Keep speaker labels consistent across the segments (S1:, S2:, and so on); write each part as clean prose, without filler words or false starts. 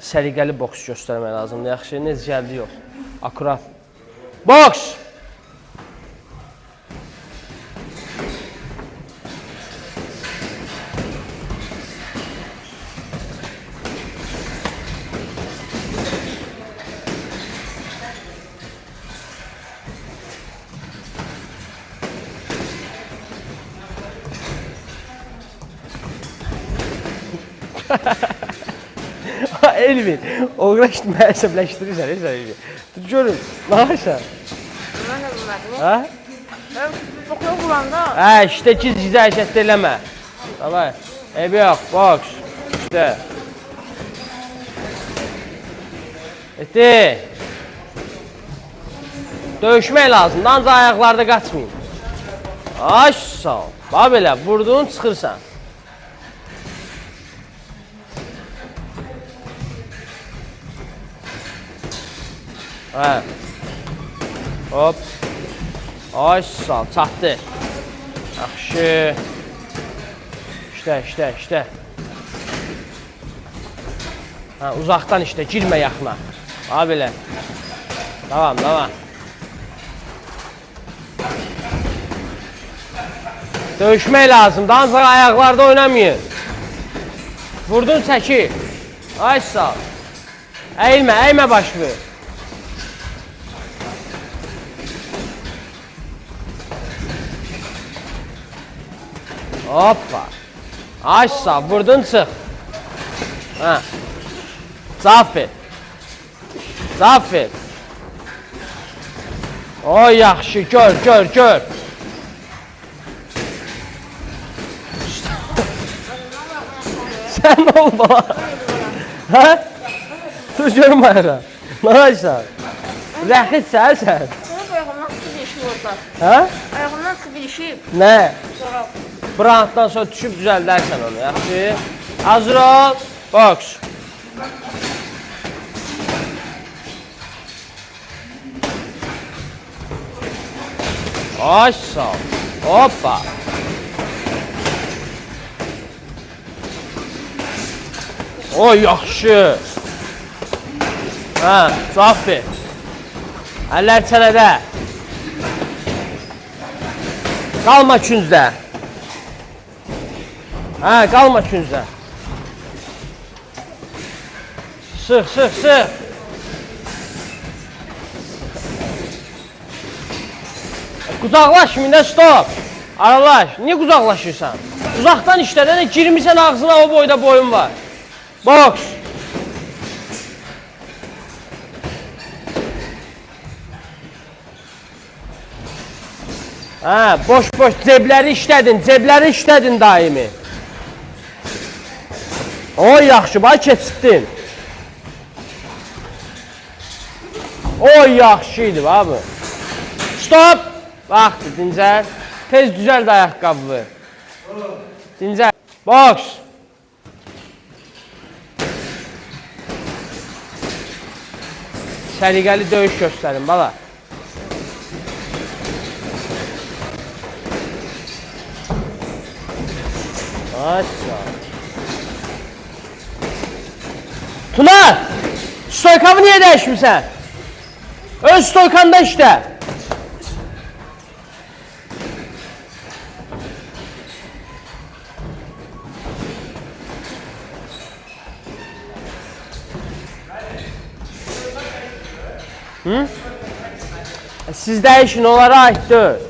S1: səliqəli boks göstərmək lazımdır. Yaxşı, necə gəldi yox. Akurat. Boks! Elvin, o qədər əsəbləşdirirsən, Elvin. Görün, nə yapırsan?
S2: Mən də bilmədim.
S1: Hə?
S2: Mən boxuna qulanda.
S1: Hə, işte giz-gizə hərəkət eləmə. Davay, eybi yox, boks. İşte. Etdi. Döyüşmək lazımdır, ancaq ayaqlarda qaçmayın. Ay, sağ ol. Bax belə, vurduğun çıxırsan. Hə. Hop. Ay sağ, çatdı. Yaxşı. İşte. Hə, uzaqdan işte, girmə yaxına. Ha belə. Davam. Döyüşmək lazımdır, ancaq ayaqlarda oynamayın. Vurdun çəki. Ay sağ. Əyilmə başını. Hoppa. Aşağı, vurdun çıx. Hə. Zafir. O yaxşı, gör. Sən nə oldu bala? Hə? Dur görüm ayıra. Nə aşağı? Rəxitsən sən?
S2: Ayağımdan çıxıb ilişib orada.
S1: Hə?
S2: Ayağımdan çıxıb ilişib.
S1: Nə?
S2: Sonra.
S1: Branddan sonra düşüb düzəldərsən onu, yaxşı. Hazır ol, boks. Ay sağ ol, hoppa. O yaxşı. Hə, Zafir. Əllər çənədə. Qalma küncdə. Hə, qalma küncdə. Sıx. Qucaqlaşmayın, stop. Aralaş, niyə qucaqlaşırsan? Uzaqdan işlədən girmirsən ağzına, o boyda boyun var. Boks. Hə, boş, cebləri işlədin daimi. O yaxşı, bax keçitdin. O yaxşıydı, bax bu. Stop! Vaxtdır, dincəl. Tez düzəld ayaqqabı. Dincəl. Boks. Səliqəli döyüş göstərin, bala. Aşağı. Tuna! Stoykamı niyə dəyişmirsən? Öz stoykanda işlə. Siz dəyişin, onlara aiddir.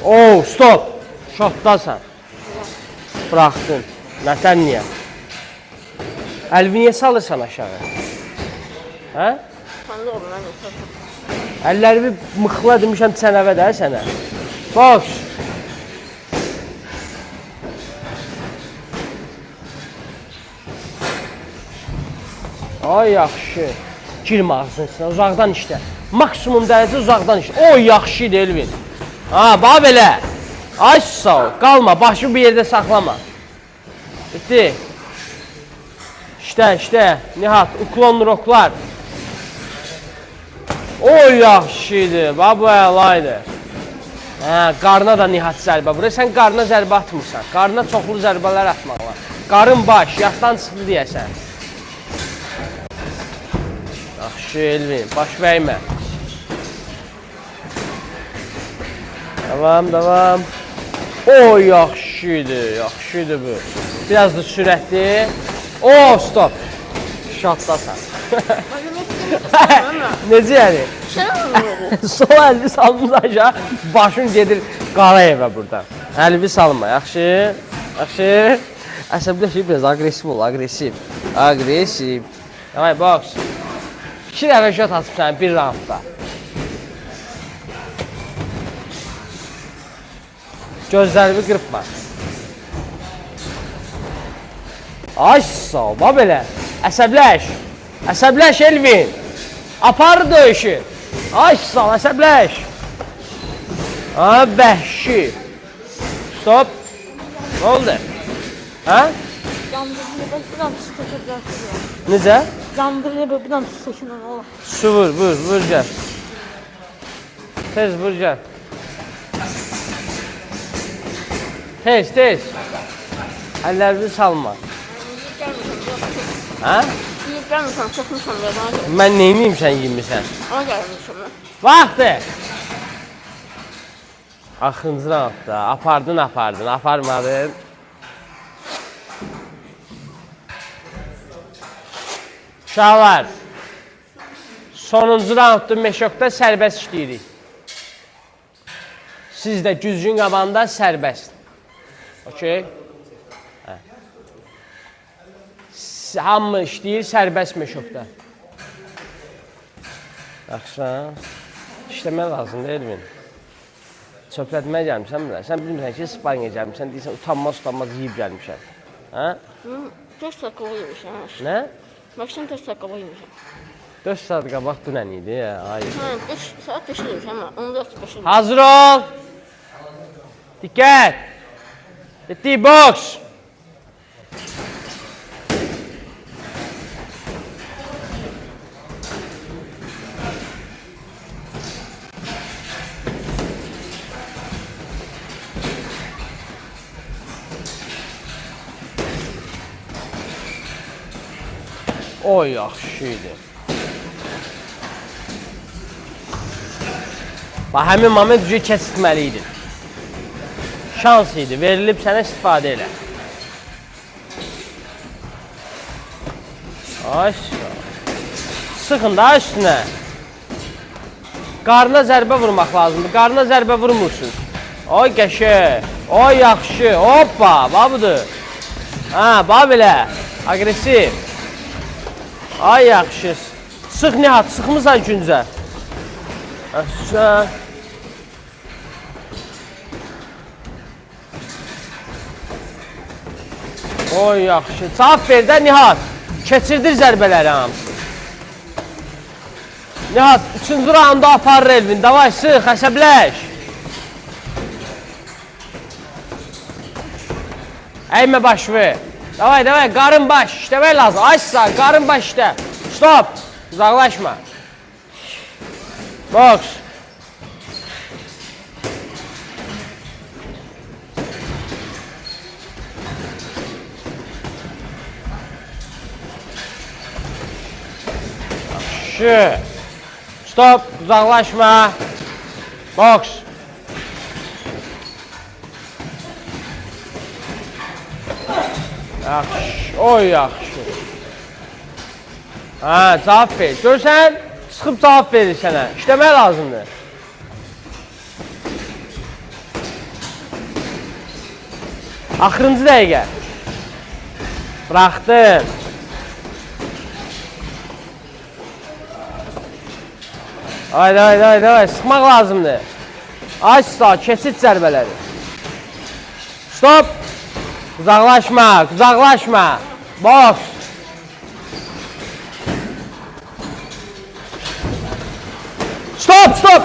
S1: Oo, stop. Şotdasan. Bıraxdın. Nətən niyə? Əlvi niyə salırsan aşağı? Hə?
S2: Tanrı olur, mən olsam.
S1: Əllərimi mıxla demişəm çənəvə də sənə. Boks. Ay, yaxşı. Girmə ağzının içinə, uzaqdan işlə. Maksimum dərəcə uzaqdan işlə. O, yaxşıydı Elvin. Ha, bax belə. Ay, sağ ol. Qalma, başı bir yerdə saxlama. Bitti. İşte, Nihat, uklon roklar. O yaxşıydı, bu əlaydı. Qarına da Nihat zərbə vurur. Sən qarına zərbə atmırsan. Qarına çoxlu zərbələr atmaq var. Qarın baş, yaddan çıxdı deyəsən. Yaxşı Elvin, baş vermə. Davam. O yaxşıydı bu. Biraz da sürətli. O, stop. Şatdasan. Necə yəni? Sol əlini salmız aşağı, başın gedir Qarayevə buradan. Əlini salma, yaxşı. Əsəbləşib biraz agresiv ol, agresiv. Davay, boks. 2 dəfə şot atmışsan bir roundda. Gözlərimi qırpma. Ay sağ ol, belə. Əsəbləş Elvin. Apar döyüşü. Ay sağ ol, əsəbləş. Bəhşi. Stop. Nə oldu? Necə? Su vur gəl. Tez vur gəl. Tez. Əllərini salma. Mən neyniyim sən yemirsən? Vaxtı. Axırıncı roundda apardın, aparmadın. Uşaqlar, sonuncu roundda meşokda sərbəst işləyirik. Siz də güzgün qabanda sərbəst. Okey? Hamı işləyir sərbəst meşokda. Yaxşı, işləmək lazımdır Elvin. Çöplətməyə gəlmişsən mi? Sən bilmirsən ki, Spaniya gəlmişsən, deyirsən, utanmaz yiyib gəlmişsən.
S2: Dörd saat qabaq yemişəm.
S1: Nə?
S2: Maksimum 4 saat qabaq yemişəm.
S1: 4 saat qabaq dünən idi, hayır.
S2: 5 saat 5 yemişəm, 14-5 yemişəm.
S1: Hazır ol! Diqqət! Getdik, boks! O yaxşıydı. Bax, həmin moment ücə kəsilməli idi. Şans idi, verilib sənə istifadə elə. Sıxın da üstünə. Qarına zərbə vurmaq lazımdır. Qarına zərbə vurmursunuz. Oy qəşək, oy yaxşı, hoppa, bax budur. Bax belə, agresiv. Ay yaxşı. Sıx Nihat, sıxmısan güncə. Oy yaxşı. Cavab ver də Nihat. Keçirdir zərbələri hamısı. Nihat, 3-cü raunda aparır Elvin. Davay, sıx, əsəbləş. Əymə başı. Davay, qarın baş. İşləmək lazım. Açsa, qarın baş işlə. Stop. Uzaqlaşma. Boks. Yaxşı. Stop. Uzaqlaşma. Boks. Yaxşı. Oy yaxşı. Cavab ver. Görsən, sıxıb cavab verir sənə. İşləmək lazımdır. Axırıncı dəqiqə. Bıraxdın. Haydi, sıxmaq lazımdır. Açsa, kesit zərbələri. Stop. Uzaqlaşma. Boks. Stop.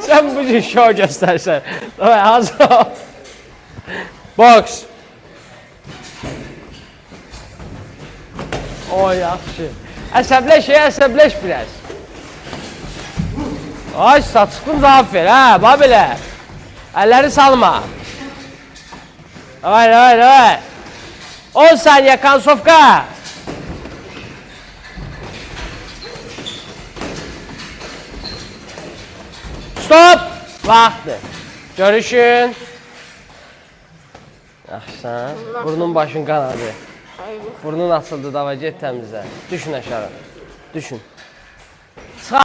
S1: Sen bu cür şov göstərsən. Davay, hazır ol. Boks. O, yaxşı. Əsəbləş, əsəbləş biraz. Ay, saçıqlım cavab ver, hə, bax belə. Əlləri salma. Davay, davay, davay. 10 saniye kansofka. Stop. Vaxtdır. Görüşün. Yaxşısan. Burnun başın qanadı. Burnun açıldı, dava get təmizlə. Düşün aşağı. Düşün.